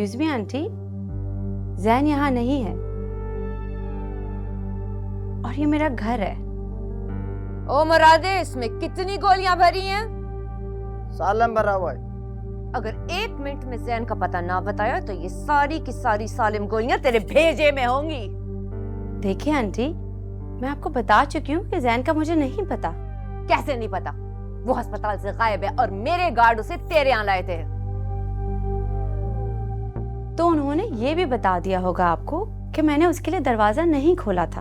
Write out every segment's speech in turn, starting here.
Excuse me aunty, Jain यहाँ नहीं है और ये मेरा घर है। ओ मुरादे, इसमें कितनी गोलियां भरी हैं? सालम भरा हुआ है। अगर 1 मिनट में जैन का पता ना बताया तो ये सारी की सारी सालिम गोलियां तेरे भेजे में होंगी। देखिए आंटी, मैं आपको बता चुकी हूँ कि जैन का मुझे नहीं पता। कैसे नहीं पता? वो अस्पताल से गायब है और मेरे गार्ड उसे तेरे यहाँ लाए थे। तो उन्होंने ये भी बता दिया होगा आपको कि मैंने उसके लिए दरवाजा नहीं खोला था।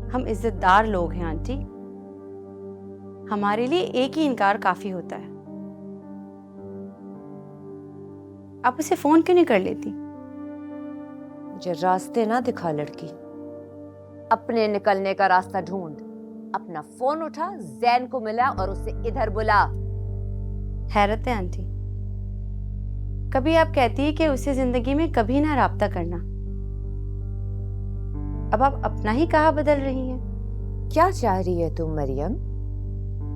हम इज्जतदार लोग हैं आंटी, हमारे लिए एक ही इनकार काफी होता है। आप उसे फोन क्यों नहीं कर लेती? मुझे रास्ते ना दिखा लड़की, अपने निकलने का रास्ता ढूंढ। अपना फोन उठा, जैन को मिला और उसे इधर बुला। हैरत है आंटी, कभी आप कहती है कि उसे जिंदगी में कभी ना राब्ता करना, अब आप अपना ही कहा बदल रही हैं। क्या चाह रही है तुम मरियम?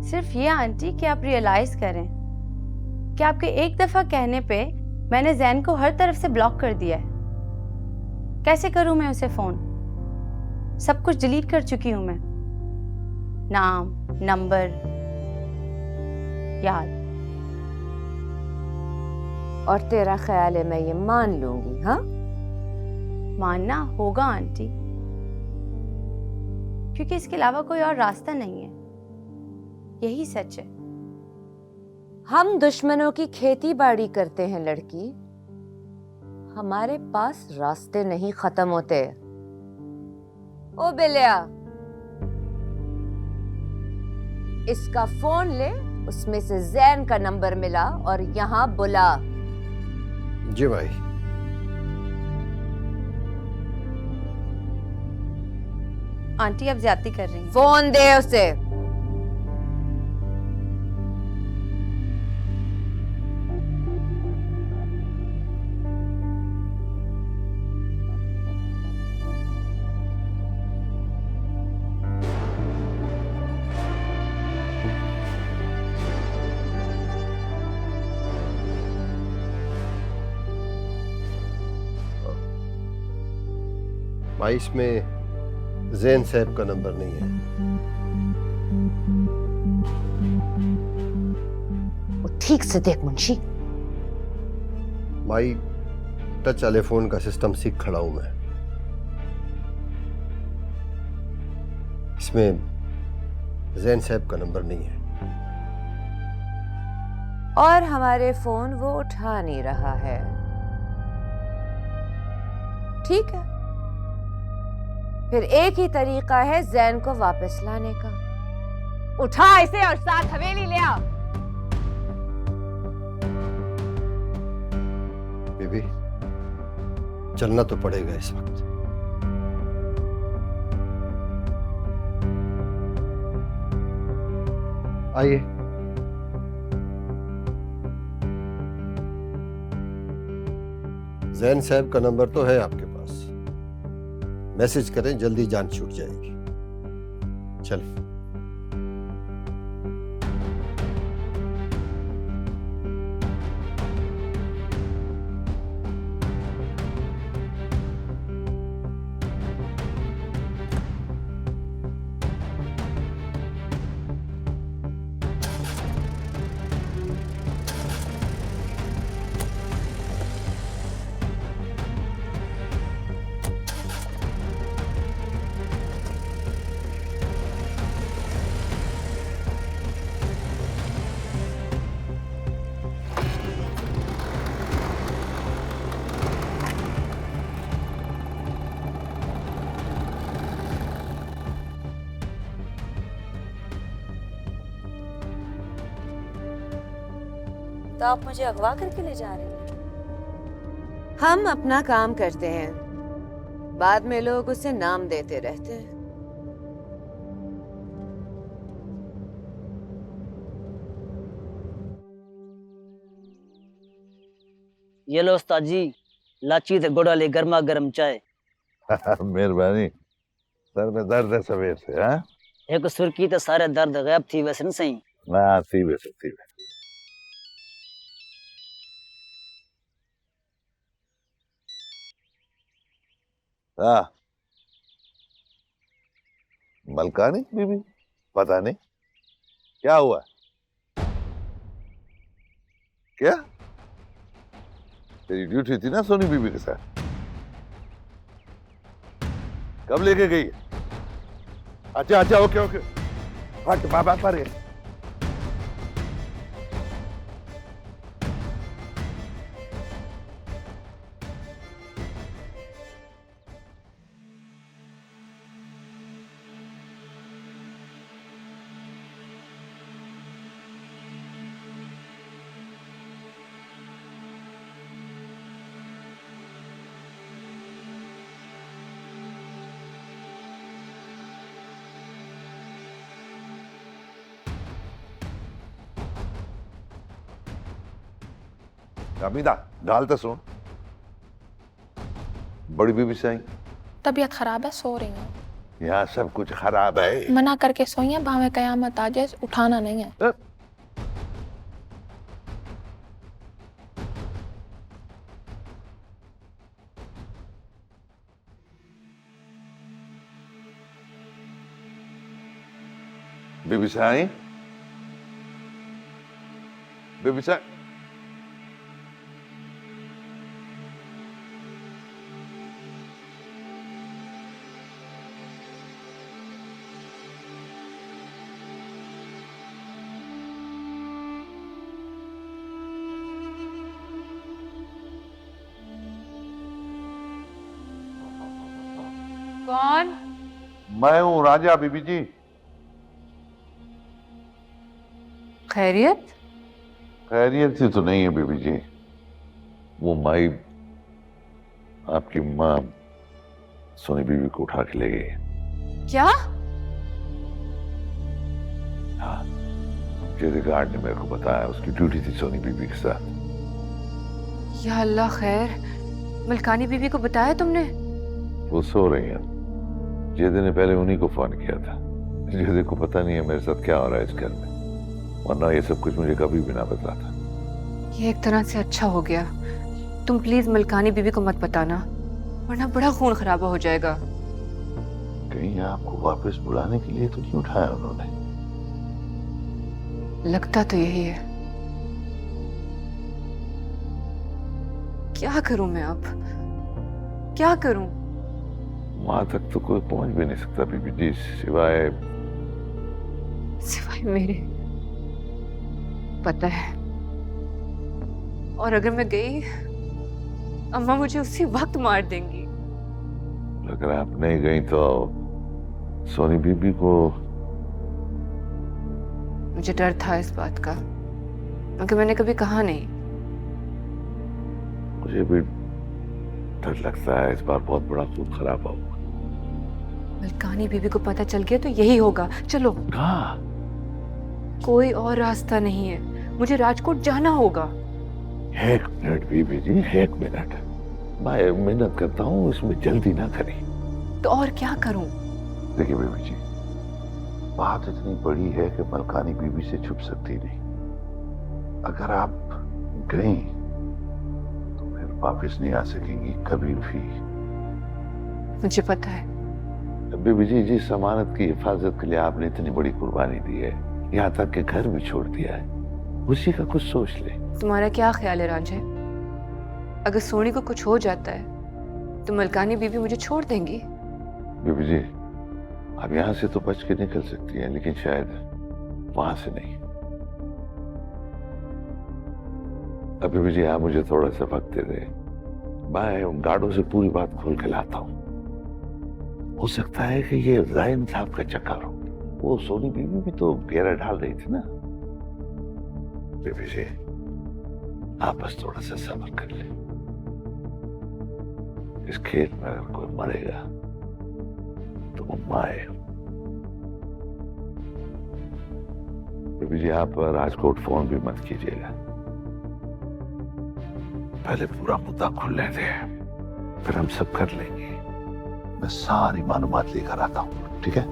सिर्फ ये आंटी कि आप रियलाइज करें कि आपके एक दफा कहने पे मैंने जैन को हर तरफ से ब्लॉक कर दिया है। कैसे करूं मैं उसे फोन? सब कुछ डिलीट कर चुकी हूं मैं, नाम, नंबर, याद। और तेरा ख्याल है मैं ये मान लूंगी? हाँ, मानना होगा आंटी, क्योंकि इसके अलावा कोई और रास्ता नहीं है। यही सच है। हम दुश्मनों की खेती बाड़ी करते हैं लड़की, हमारे पास रास्ते नहीं खत्म होते। ओ बिलिया, इसका फोन ले, उसमें से जैन का नंबर मिला और यहाँ बुला। जी भाई। आंटी आप ज्यादती कर रही हैं। फोन दे उसे। भाई इसमें जैन साहब का नंबर नहीं है। वो ठीक से देख मुंशी। भाई टच वाले फोन का सिस्टम सीख खड़ा हूं मैं, इसमें जैन साहब का नंबर नहीं है। और हमारे फोन वो उठा नहीं रहा है। ठीक है, फिर एक ही तरीका है जैन को वापस लाने का। उठा इसे और साथ हवेली ले आ। बीबी चलना तो पड़ेगा इस वक्त। आइए। जैन साहब का नंबर तो है आपके पास, मैसेज करें, जल्दी जान छूट जाएगी। चलें। तो आप मुझे अगवा करके ले जा रहे हैं? हम अपना काम करते हैं, बाद में लोग उसे नाम देते रहते हैं। ये लो उस्ताद जी, लाची ते गुड़ वाली गर्मा गर्म चाय। मेहरबानी। सर में दर्द है सवेर से? हाँ, एक सुर्खी तो सारे दर्द गायब थी वैसे न सही। ना थी वैसे। हाँ मलकानी बीबी, पता नहीं क्या हुआ। क्या तेरी ड्यूटी थी ना सोनी बीबी के साथ, कब लेके गई? अच्छा अच्छा, ओके ओके, हट बाबा पर गए। अमीदा डाल तो सुन, बड़ी बीबी से आई। तबीयत खराब है, सो रही हूँ। यहाँ सब कुछ खराब है। मना करके सोई है, भावे कयामत आ जाए, उठाना नहीं है। बीबी से आई, बीबी से कौन? मैं हूँ राजा बीबी जी। खैरियत? खैरियत से तो नहीं है बीबी जी, वो माई आपकी माँ सोनी बीबी को उठा के ले गई। क्या? हाँ, जैसे गार्ड ने मेरे को बताया, उसकी ड्यूटी थी सोनी बीबी के साथ। या अल्लाह खैर, मलकानी बीबी को बताया तुमने? वो सो रही है। जेदे ने पहले उन्हीं को फोन किया था। जेदे को पता नहीं है मेरे साथ क्या हो रहा है इस घर में, वरना ये सब कुछ मुझे कभी भी ना बताता। ये एक तरह से अच्छा हो गया। तुम प्लीज मलकानी बीबी को मत बताना, वरना बड़ा खून खराबा हो जाएगा। कहीं आपको वापस बुलाने के लिए तो नहीं उठाया उन्होंने? लगता तो यही है। क्या करूं मैं अब, क्या करूं? वहां तक तो कोई पहुंच भी नहीं सकता बीबी जी, सिवाय मेरे। पता है, और अगर मैं गई, अम्मा मुझे उसी वक्त मार देंगी। अगर आप नहीं गई तो सोनी बीबी को। मुझे डर था इस बात का, क्योंकि मैंने कभी कहा नहीं। मुझे भी डर लगता है, इस बार बहुत बड़ा खून खराब होगा। मलकानी बीबी को पता चल गया तो यही होगा। चलो। कहाँ? कोई और रास्ता नहीं है, मुझे राजकोट जाना होगा। 1 मिनट बीबी जी, 1 मिनट। मैं मेहनत करता हूँ, इसमें जल्दी ना करें। तो और क्या करूं? देखिए बीबी जी, बात इतनी बड़ी है कि मलकानी बीबी से छुप सकती नहीं। अगर आप गई तो फिर वापस नहीं आ सकेंगी कभी भी। मुझे पता है। बीबी जी, जिस अमानत की हिफाजत के लिए आपने इतनी बड़ी कुर्बानी दी है, यहाँ तक कि घर भी छोड़ दिया है, उसी का कुछ सोच ले। तुम्हारा क्या ख्याल है रांझे? अगर सोनी को कुछ हो जाता है तो मलकानी बीबी मुझे छोड़ देंगी? बीबी जी, आप यहाँ से तो बच के निकल सकती हैं, लेकिन शायद वहां से नहीं। अब बीबी जी, आप मुझे थोड़ा सा वक्त दे दें, मैं उन गार्डों से पूरी बात खोल के लाता हूँ। हो सकता है कि ये जाइन साहब का चक्कर हो। वो सोनी बीबी भी तो घेरा ढाल रही थी ना। बीबी जी, आप बस थोड़ा सा सब्र कर ले। इस खेत में अगर कोई मरेगा तो वो माए। बीबी जी, आप राजकोट फोन भी मत कीजिएगा, पहले पूरा मुद्दा खुलने दे, फिर हम सब कर लेंगे। मैं सारी मालूमात लेकर आता हूं, ठीक है?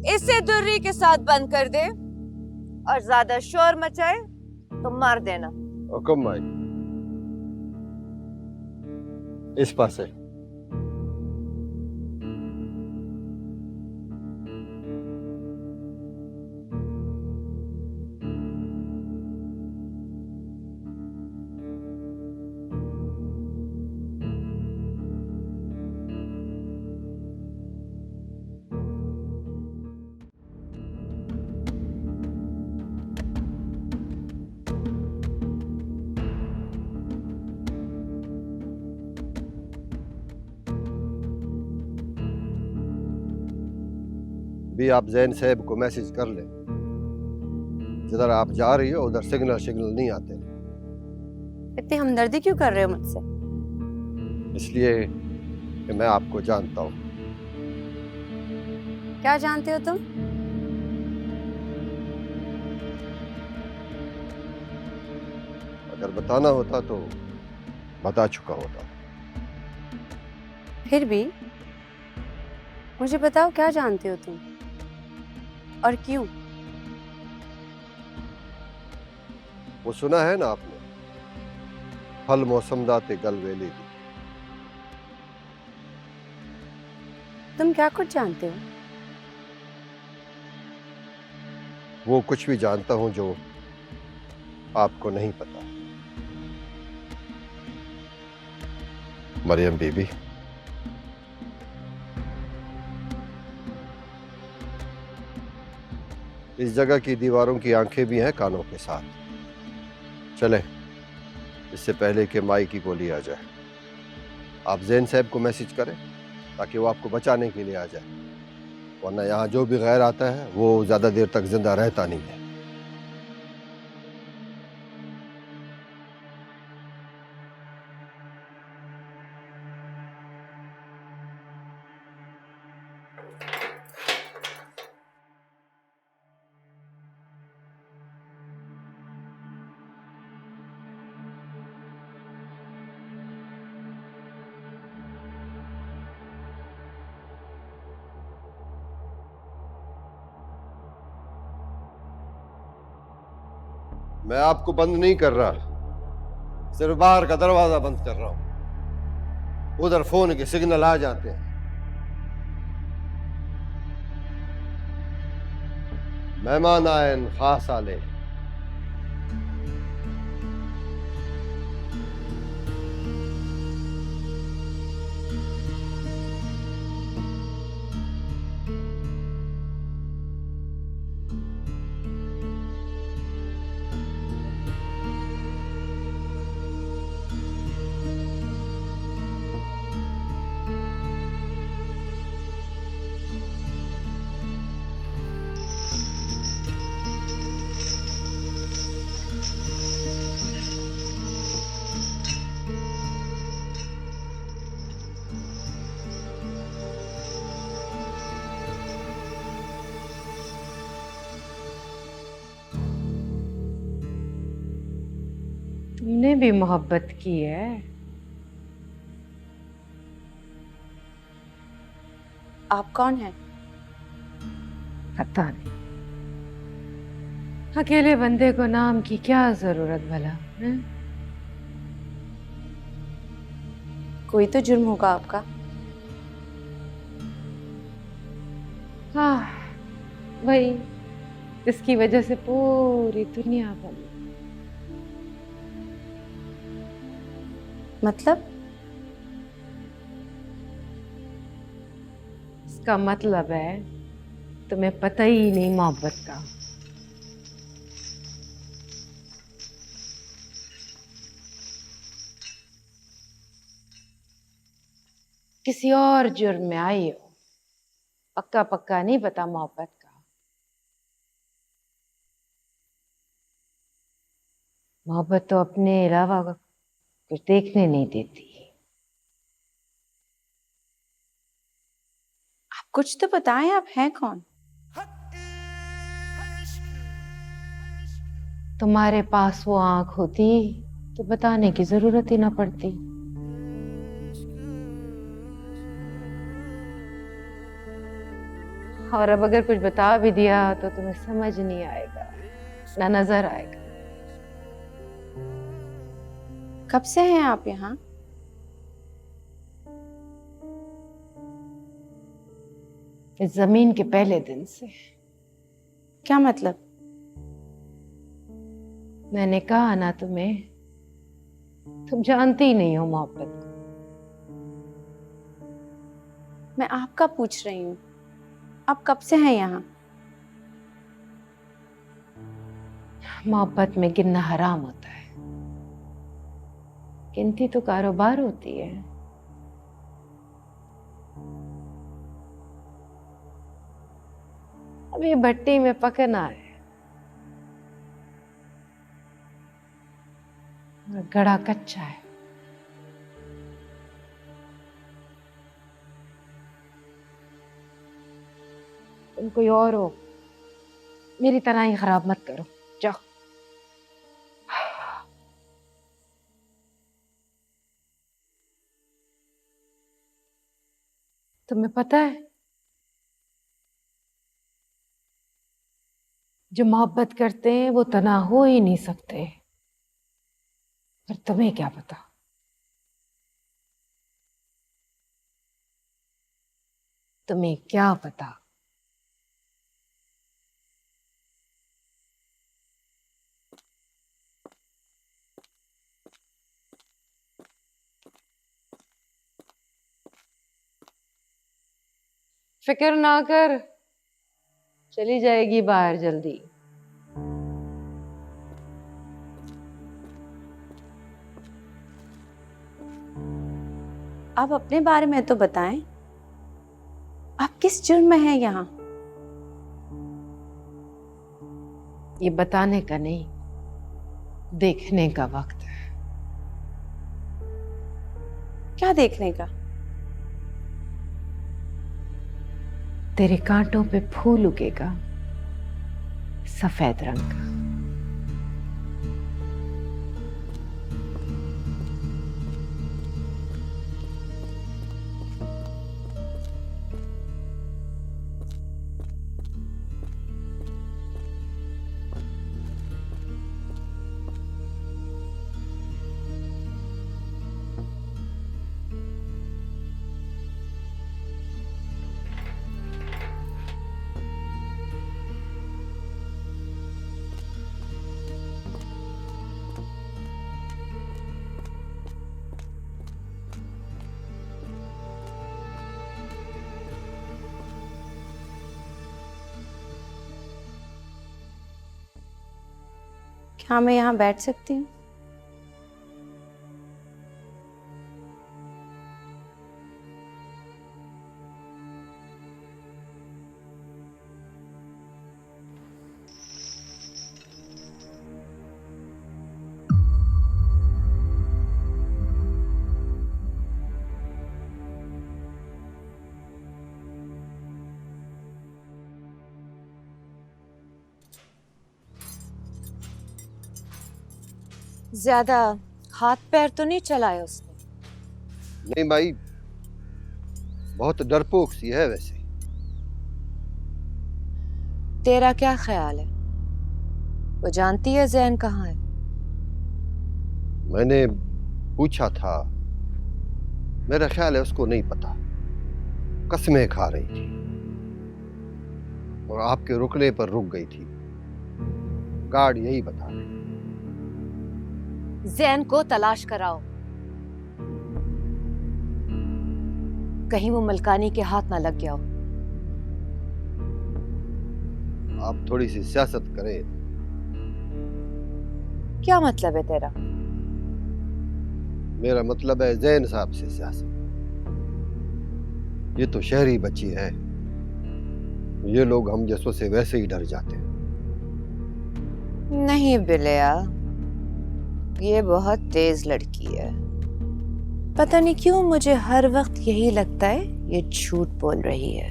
इसे दुर्री के साथ बंद कर दे और ज्यादा शोर मचाए तो मार देना। हुक्म माई। इस पासे। भी आप जैन साहब को मैसेज कर लें, जिधर आप जा रही हो उधर सिग्नल नहीं आते। इतनी हमदर्दी क्यों कर रहे हो मुझसे? इसलिए कि मैं आपको जानता हूँ। क्या जानते हो तुम? अगर बताना होता तो बता चुका होता। फिर भी मुझे बताओ, क्या जानते हो तुम और क्यों? वो सुना है ना आपने, फल मौसम दाते गल वेली दी। तुम क्या कुछ जानते हो? वो कुछ भी जानता हूं जो आपको नहीं पता। मरियम बीबी, इस जगह की दीवारों की आंखें भी हैं कानों के साथ। चले, इससे पहले कि माई की गोली आ जाए। आप जैन साहब को मैसेज करें ताकि वो आपको बचाने के लिए आ जाए, वरना यहाँ जो भी गैर आता है वो ज्यादा देर तक जिंदा रहता नहीं है। मैं आपको बंद नहीं कर रहा, सिर्फ बाहर का दरवाजा बंद कर रहा हूं। उधर फोन के सिग्नल आ जाते हैं। मेहमान आए खास आले। तुमने भी मोहब्बत की है? आप कौन हैं? पता नहीं, अकेले बंदे को नाम की क्या जरूरत भला है? कोई तो जुर्म होगा आपका। हाँ, वही जिसकी वजह से पूरी दुनिया बनी। मतलब? इसका मतलब है तुम्हें पता ही नहीं मोहब्बत का। किसी और जुर्म में आई हो, पक्का पक्का नहीं पता मोहब्बत का। मोहब्बत तो अपने अलावा कुछ देखने नहीं देती। आप कुछ तो बताएं, आप हैं कौन? तुम्हारे पास वो आंख होती तो बताने की जरूरत ही ना पड़ती। और अब अगर कुछ बता भी दिया तो तुम्हें समझ नहीं आएगा, ना नजर आएगा। कब से हैं आप यहाँ? इस जमीन के पहले दिन से। क्या मतलब? मैंने कहा ना तुम्हें, तुम जानती ही नहीं हो मोहब्बत को। मैं आपका पूछ रही हूँ, आप कब से हैं यहाँ? मोहब्बत में गिनना हराम होता है, गिनती तो कारोबार होती है। अभी भट्टी में पकना है और गड़ा कच्चा है। तुम कोई और हो, मेरी तरह ही खराब मत करो, जाओ। तुम्हें पता है, जो मोहब्बत करते हैं वो तना हो ही नहीं सकते। पर तुम्हें क्या पता? तुम्हें क्या पता? फिक्र ना कर, चली जाएगी बाहर जल्दी। आप अपने बारे में तो बताएं, आप किस जुर्म में हैं यहाँ? ये बताने का नहीं, देखने का वक्त है। क्या देखने का? तेरे कांटों पे फूल उगेगा, सफेद रंग का। क्या मैं यहाँ बैठ सकती हूँ? ज्यादा हाथ पैर तो नहीं चलाए उसने? नहीं माई, बहुत डरपोक सी है वैसे। तेरा क्या ख्याल है, वो जानती है जैन कहाँ है? मैंने पूछा था, मेरा ख्याल है उसको नहीं पता। कसमें खा रही थी और आपके रुकने पर रुक गई थी। गार्ड यही बता रहे। जैन को तलाश कराओ, कहीं वो मलकानी के हाथ ना लग गया हो। आप थोड़ी सी सियासत करें। क्या मतलब है तेरा? मेरा मतलब है जैन साहब से सियासत। ये तो शहरी बच्ची है, ये लोग हम जैसों से वैसे ही डर जाते हैं। नहीं बिलिया, ये बहुत तेज लड़की है। पता नहीं क्यों मुझे हर वक्त यही लगता है ये झूठ बोल रही है।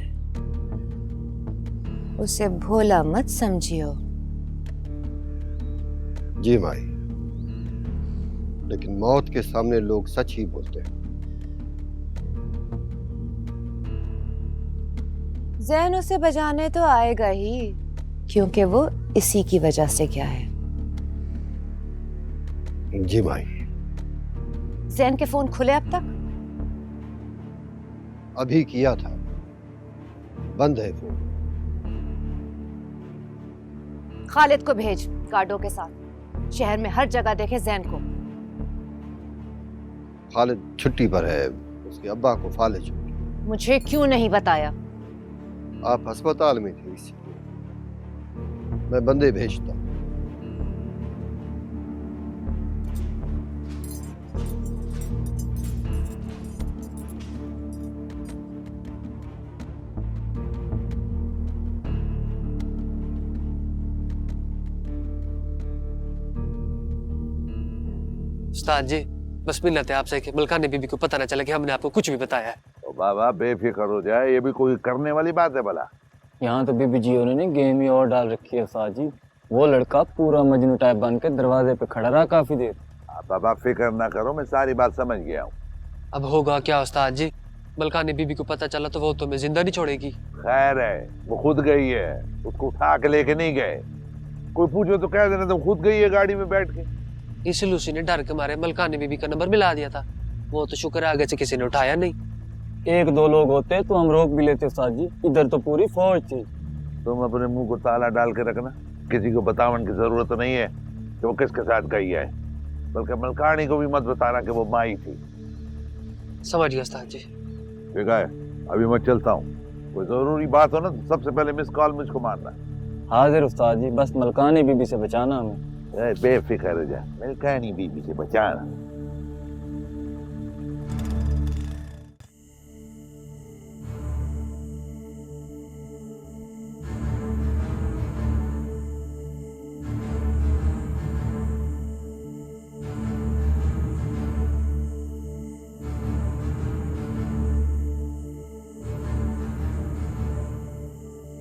उसे भोला मत समझियो। जी माई, लेकिन मौत के सामने लोग सच ही बोलते हैं। जैन उसे बजाने तो आएगा ही, क्योंकि वो इसी की वजह से गया है। जी माई। जैन के फोन खुले अब तक? अभी किया था, बंद है फोन। खालिद को भेज गार्डों के साथ, शहर में हर जगह देखे जैन को। खालिद छुट्टी पर है, उसके अब्बा को फालिज हो गई। मुझे क्यों नहीं बताया? आप अस्पताल में थे इसलिए। मैं बंदे भेजता हूँ। उस्ताद जी, बस मिन्नत है आपसे कि मलकानी बीबी को पता न चले कि हमने आपको कुछ भी बताया है। तो बाबा बेफिक्र हो जाए, ये भी कोई करने वाली बात है भला? यहाँ तो बीबी जी उन्होंने गेम ही और डाल रखी है उस्ताद जी। वो लड़का पूरा मजनू टाइप बन के दरवाजे पे खड़ा रहा काफी देर। बाबा फिक्र ना करो, मैं सारी बात समझ गया हूँ। अब होगा क्या उस्ताद जी? मलकानी बीबी को पता चला तो वो तुम्हें जिंदा नहीं छोड़ेगी। खैर है, वो खुद गई है, उसको उठा के लेके नहीं गए। कोई पूछो तो कह देना तुम खुद गई है गाड़ी में बैठ के। इस लूसी ने डर के मारे मलकानी बीबी का नंबर मिला दिया था। वो तो शुक्र है आगे से किसी ने उठाया नहीं। एक दो लोग होते तो हम रोक भी लेते उस्ताद जी, इधर तो पूरी फौज थी। तुम अपने मुंह को ताला डाल के रखना, किसी को बतावन की जरूरत नहीं है कि वो किसके साथ गई है, बल्कि मलकानी को भी मत बताना कि वो माई थी। समझ गया उस्ताद जी। ठीक है, अभी मैं चलता हूँ। कोई जरूरी बात हो ना तो सबसे पहले मिस कॉल मुझको मारना। हाजिर उस्ताद जी, बस मलकानी बीबी से बचाना हमें। बेफिक्र हो जा, मलकानी बीबी से बचाना।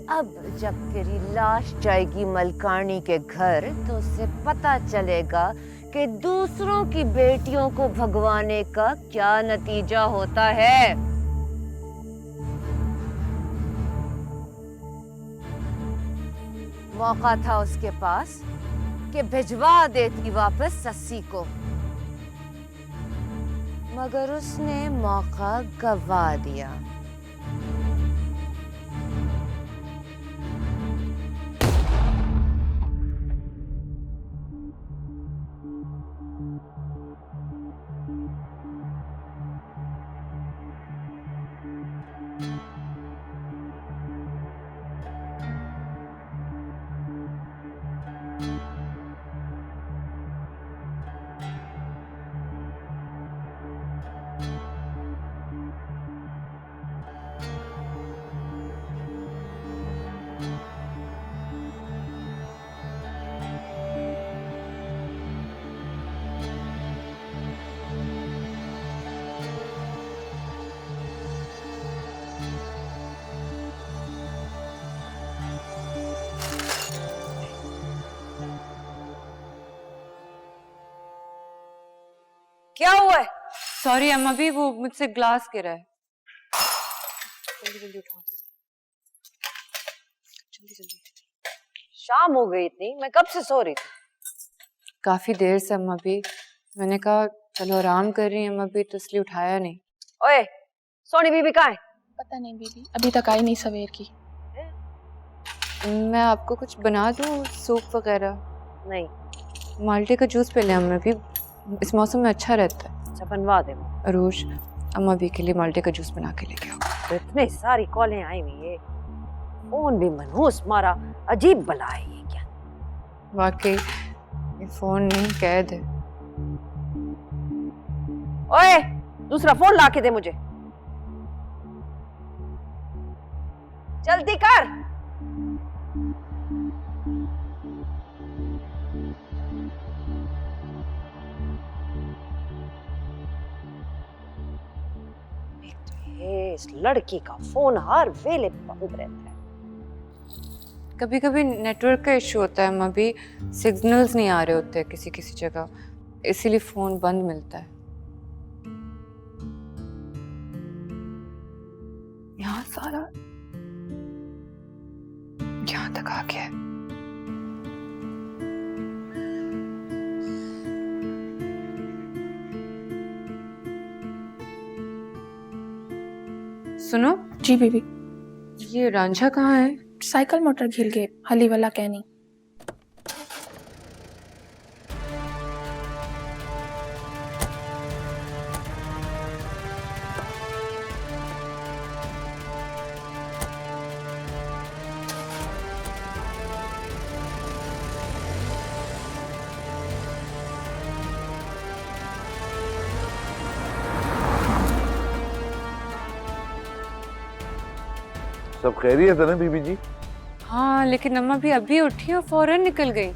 अब जब तेरी लाश जाएगी मलकानी के घर तो उसे पता चलेगा कि दूसरों की बेटियों को भगवाने का क्या नतीजा होता है। मौका था उसके पास कि भिजवा देती वापस सस्सी को, मगर उसने मौका गवा दिया। क्या हुआ है? सॉरी अम्मा भी, वो मुझसे ग्लास गिरा है। जल्दी जल्दी उठाओ, जल्दी जल्दी। शाम हो गई इतनी, मैं कब से सो रही थी। काफी देर से अम्मा भी, मैंने कहा चलो आराम कर रही हैं अम्मा भी, तो इसलिए उठाया नहीं। ओए, सोनी बीबी कहाँ है? पता नहीं बीबी, अभी तक आई नहीं सवेर की। मैं आपको कुछ बना दूँ, सूप वगैरह? नहीं। माल्टे का जूस पी लें अम्मा भी, इस मौसम में अच्छा रहता है। अच्छा बनवा दे। अरूज, अम्मा भी के लिए माल्टे का जूस बना के लेके आओ। तो इतनी सारी कॉलें आई हुई है, फोन भी मनहूस मारा, अजीब बला है ये क्या। वाकई ये फोन नहीं, कैद है। ओए, दूसरा फोन ला के दे मुझे, जल्दी कर। इस लड़की का फोन हर वेले बंद रहता है। कभी कभी नेटवर्क का इशू होता है अम्मा भी, सिग्नल्स नहीं आ रहे होते किसी किसी जगह, इसीलिए फोन बंद मिलता है। यहाँ सारा यहाँ तक आ गया। सुनो, जी बीबी। ये रांझा कहाँ है? साइकिल मोटर घिल गए, हली वाला कहनी। सब खैरियत है ना बीबी जी? हाँ, लेकिन अम्मा भी अभी उठी और फौरन निकल गई।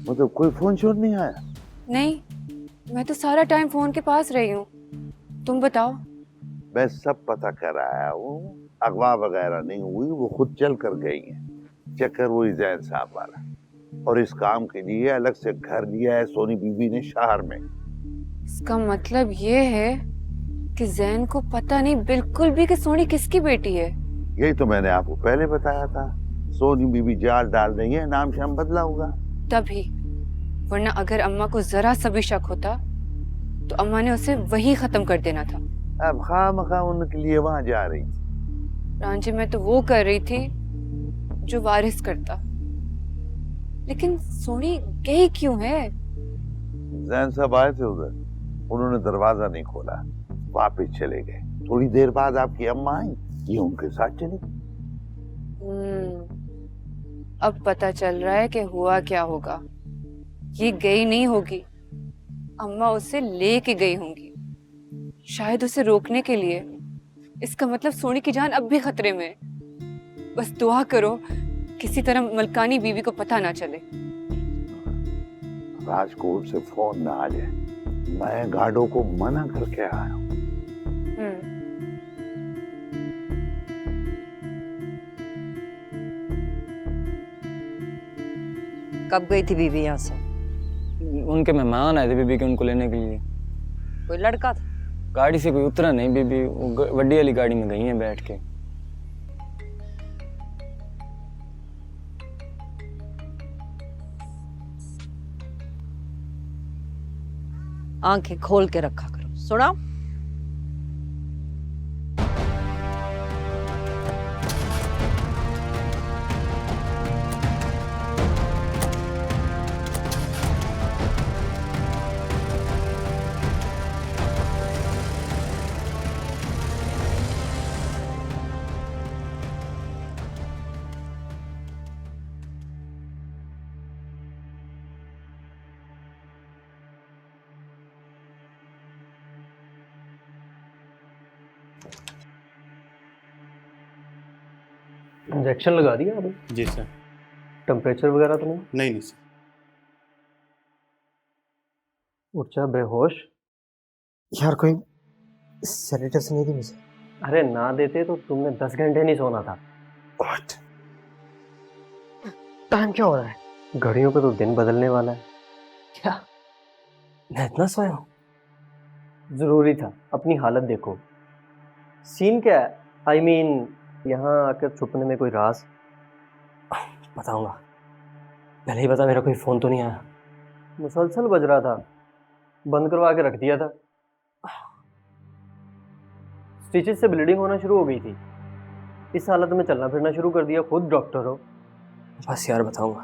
मतलब कोई फोन शोन नहीं आया? नहीं, मैं तो सारा टाइम फोन के पास रही हूँ। तुम बताओ। मैं सब पता कर आया हूँ, अगवा वगैरह नहीं हुई, वो खुद चल कर गई है। चक्कर वही जैन साहब वाला, और इस काम के लिए अलग से घर लिया है सोनी बीबी ने शहर में। इसका मतलब ये है कि जैन को पता नहीं बिल्कुल भी कि सोनी किसकी बेटी है। यही तो मैंने आपको पहले बताया था, सोनी बीबी जाल डाल रही है, नाम शाम बदला होगा तभी, वरना अगर अम्मा को जरा सा भी शक होता तो अम्मा ने उसे वही खत्म कर देना था। अब खामखा उनके लिए वहां जा रही थी। रांझे में तो वो कर रही थी जो वारिस करता, लेकिन सोनी गई क्यों है? जैन साहब आए थे उधर, उन्होंने दरवाजा नहीं खोला, वापस चले गए। थोड़ी देर बाद आपकी अम्मा आई, ये उनके साथ चली। अब पता चल रहा है कि हुआ क्या होगा। ये गई नहीं होगी, अम्मा उसे लेके गई होंगी, शायद उसे रोकने के लिए। इसका मतलब सोनी की जान अब भी खतरे में है। बस दुआ करो किसी तरह मलकानी बीवी को पता ना चले। राजकोट से फोन ना आ जाए, मैं गार्डों को मना करके आया हूँ। कब गई थी बीबी यहाँ से? उनके मेहमान आए थे बीबी के, उनको लेने के लिए। कोई लड़का था? गाड़ी से कोई उतरा नहीं बीबी, वो वड्डी वाली गाड़ी में गई हैं बैठ के। आंखें खोल के रखा करो, सुना? इंजेक्शन लगा दिया आपने? जी सर। टेम्परेचर वगैरह तो नहीं? नहीं नहीं सर। उठ जा बेहोश। यार कोई सेडेटिव्स नहीं दी मुझे? अरे ना देते तो तुमने 10 घंटे नहीं सोना था। What? टाइम क्या हो रहा है? घड़ियों पे तो दिन बदलने वाला है। क्या? मैं इतना सोया हूँ? जरूरी था, अपनी हालत देखो। सीन क्या है? I mean, यहाँ आकर छुपने में कोई राज? बताऊंगा, पहले ही बता, मेरा कोई फोन तो नहीं आया। मुसलसल बज रहा था, बंद करवा के रख दिया था। स्टिचेस से ब्लीडिंग होना शुरू हो गई थी। इस हालत में चलना फिरना शुरू कर दिया, खुद डॉक्टर हो। बस यार बताऊंगा।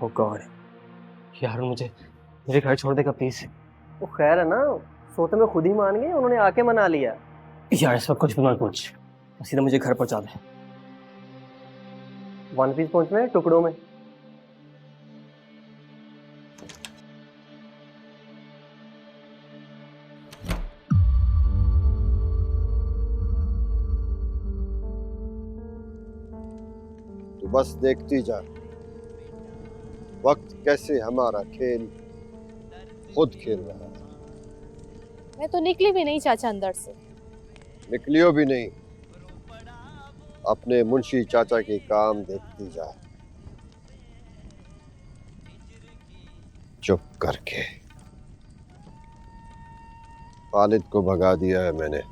ओ गॉड यार, मुझे मेरे घर छोड़ देगा प्लीज। वो खैर है ना, सोते में खुद ही मान गए, उन्होंने आके मना लिया। यार इस वक्त कुछ भी मत पूछ, सीधा मुझे घर पहुंचा दे। वन पीस पहुंचना है टुकड़ों में। तो बस देखती जा, वक्त कैसे हमारा खेल खुद खेल रहा है। मैं तो निकली भी नहीं चाचा अंदर से। निकलियो भी नहीं, अपने मुंशी चाचा के काम देखती जा, चुप करके। खालिद को भगा दिया है मैंने।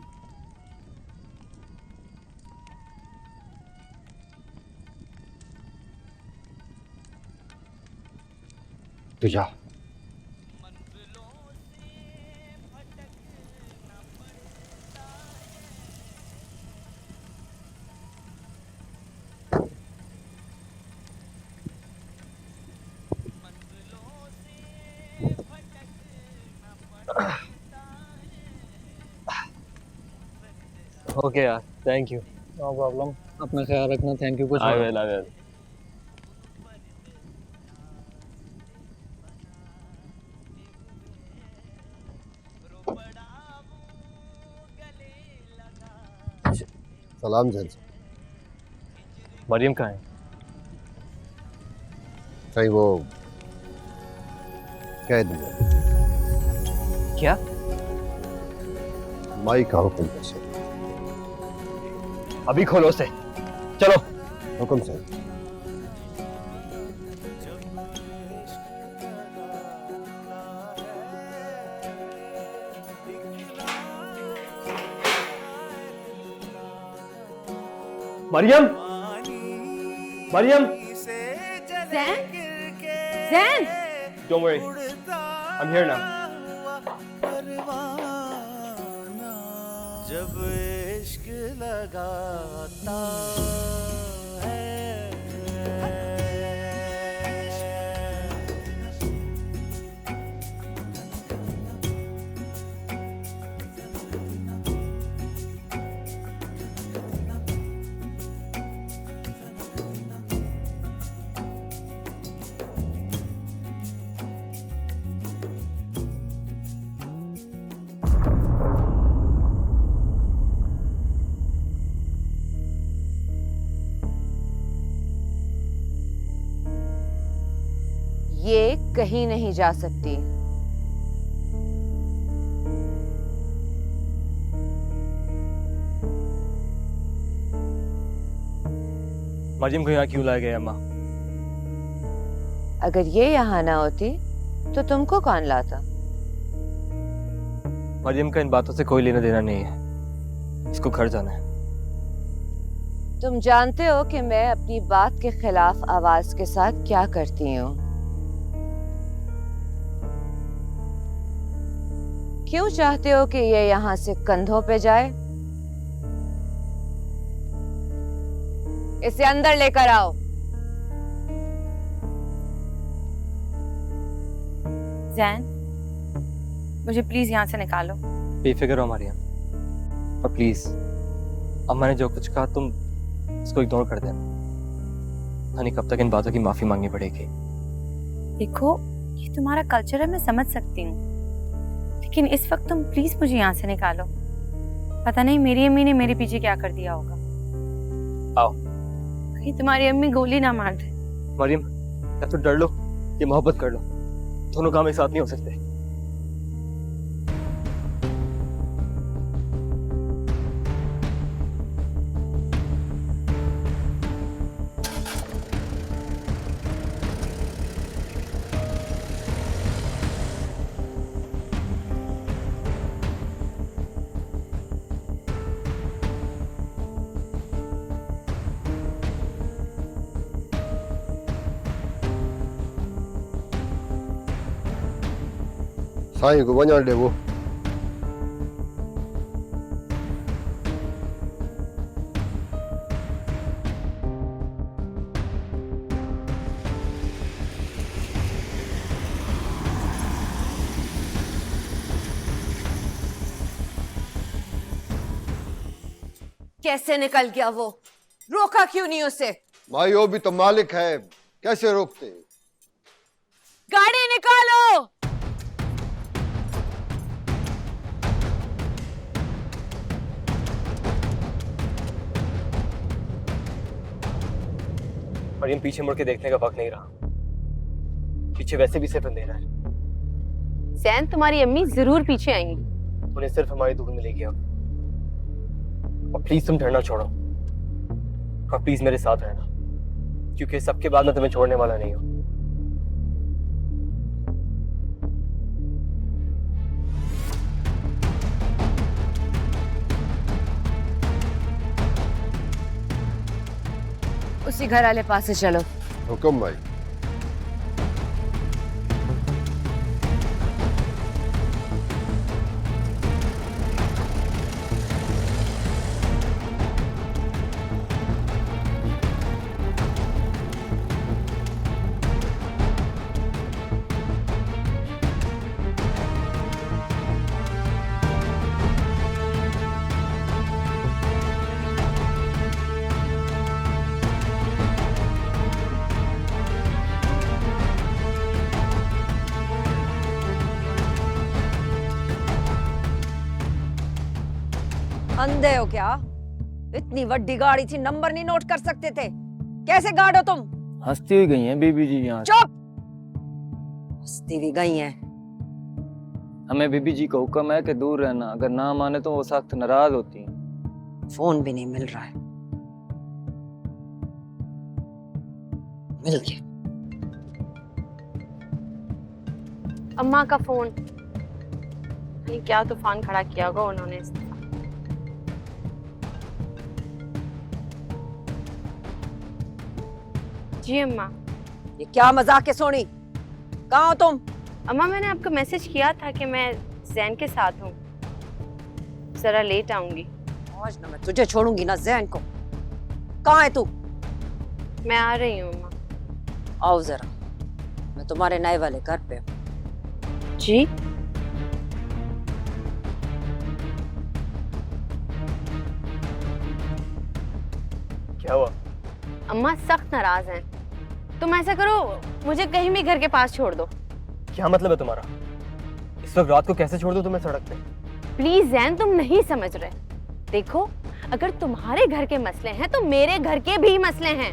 तू जा। ओके यार, थैंक यू। No problem. अपना ख्याल रखना, थैंक यू। कुछ आई विल। सलाम जैन साहब। मरियम कहाँ है? कहीं वो कैद में। क्या? माई का हुक्म कैसे? अभी खोलो उसे, चलो। हुक्म से। Maryam, Maryam. Jain, Jain, Don't worry, I'm here now. जब इश्क लगाता ये कहीं नहीं जा सकती। मरियम को यहाँ क्यों लाए गए अम्मा? अगर ये यहाँ ना होती तो तुमको कौन लाता? मरियम का इन बातों से कोई लेना देना नहीं है, इसको घर जाना है। तुम जानते हो कि मैं अपनी बात के खिलाफ आवाज के साथ क्या करती हूँ। क्यों चाहते हो कि ये यहाँ से कंधों पे जाए? इसे अंदर लेकर आओ। जैन, मुझे प्लीज यहाँ से निकालो। बेफिक्र हो मरियम, और प्लीज अम्मा ने जो कुछ कहा तुम इसको इग्नोर कर देना। नहीं कब तक इन बातों की माफी मांगनी पड़ेगी। देखो, ये तुम्हारा कल्चर है, मैं समझ सकती हूँ, लेकिन इस वक्त तुम प्लीज मुझे यहाँ से निकालो। पता नहीं मेरी अम्मी ने मेरे पीछे क्या कर दिया होगा। आओ। कहीं तुम्हारी अम्मी गोली ना मार दे। मरियम, या तो डर लो या मोहब्बत कर लो, दोनों काम एक साथ नहीं हो सकते। साईं को वञण ॾे वो। कैसे निकल गया वो? रोका क्यों नहीं उसे? भाई वो भी तो मालिक है, कैसे रोकते? गाड़ी निकालो। मरियम, पीछे मुड़ के देखने का वक्त नहीं रहा, पीछे वैसे भी सिर्फ अंधेरा है। जैन, तुम्हारी अम्मी जरूर पीछे आएंगी। उन्हें सिर्फ हमारी धूल मिलेगी अब। और प्लीज तुम डरना छोड़ो, और प्लीज मेरे साथ रहना, क्योंकि सबके बाद मैं तुम्हें छोड़ने वाला नहीं हूँ। उसी घर वाले पास से चलो। हुक्म भाई। अंधे हो क्या? इतनी बड़ी गाड़ी थी, नंबर नहीं नोट कर सकते थे? कैसे गार्ड हो तुम? हंसती हुई गई हैं बीबी जी यहाँ से। चुप! हंसती भी गई हैं। हमें बीबी जी का हुक्म है कि दूर रहना, अगर ना माने तो वो सख्त नाराज होती हैं। फोन भी नहीं मिल रहा है। मिल गया। अम्मा का फोन। नहीं, क्या तूफान खड़ा किया होगा उन्होंने इस दफा। जी अम्मा। ये क्या मजाक है सोनी? कहाँ हो तुम? अम्मा मैंने आपको मैसेज किया था कि मैं जैन के साथ हूँ, जरा लेट आऊंगी। आज ना मैं तुझे छोड़ूंगी ना जैन को। कहाँ है तू? मैं आ रही हूँ अम्मा। आओ जरा, मैं तुम्हारे नए वाले घर पे हूँ। जी? क्या हुआ? अम्मा सख्त नाराज हैं। तुम ऐसा करो, मुझे कहीं भी घर के पास छोड़ दो। क्या मतलब है तुम्हारा? इस वक्त रात को कैसे छोड़ दूं तुम्हें सड़क पे? प्लीज जैन, तुम नहीं समझ रहे। देखो, अगर तुम्हारे घर के मसले हैं तो मेरे घर के भी मसले हैं।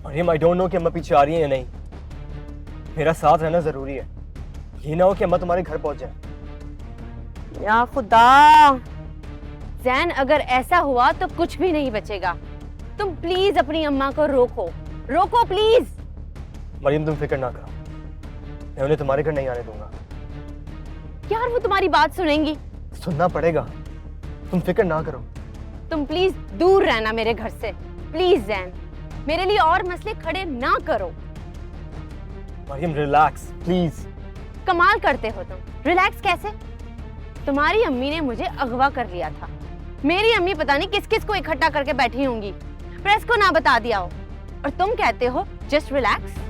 मरियम, आई डोंट नो कि अम्मा पीछे आ रही है या नहीं। मेरा साथ रहना जरूरी है। ये ना हो कि अम्मा तुम्हारे घर पहुंच जाए। या खुदा जैन, अगर ऐसा हुआ तो कुछ भी नहीं बचेगा। तुम प्लीज अपनी अम्मा को रोको, रोको प्लीज। मरियम, तुम फिक्र ना करो, मैं उन्हें तुम्हारे घर नहीं आने दूंगा। यार वो तुम्हारी बात सुनेंगी? सुनना पड़ेगा, तुम फिक्र ना करो। तुम प्लीज दूर रहना मेरे घर से, प्लीज जैन। मेरे लिए और मसले खड़े ना करो। Mariam relax please. कमाल करते हो तुम। रिलैक्स कैसे? तुम्हारी अम्मी ने मुझे अगवा कर लिया था। मेरी अम्मी पता नहीं किस किस को इकट्ठा करके बैठी होंगी, प्रेस को ना बता दिया हो, और तुम कहते हो जस्ट रिलैक्स।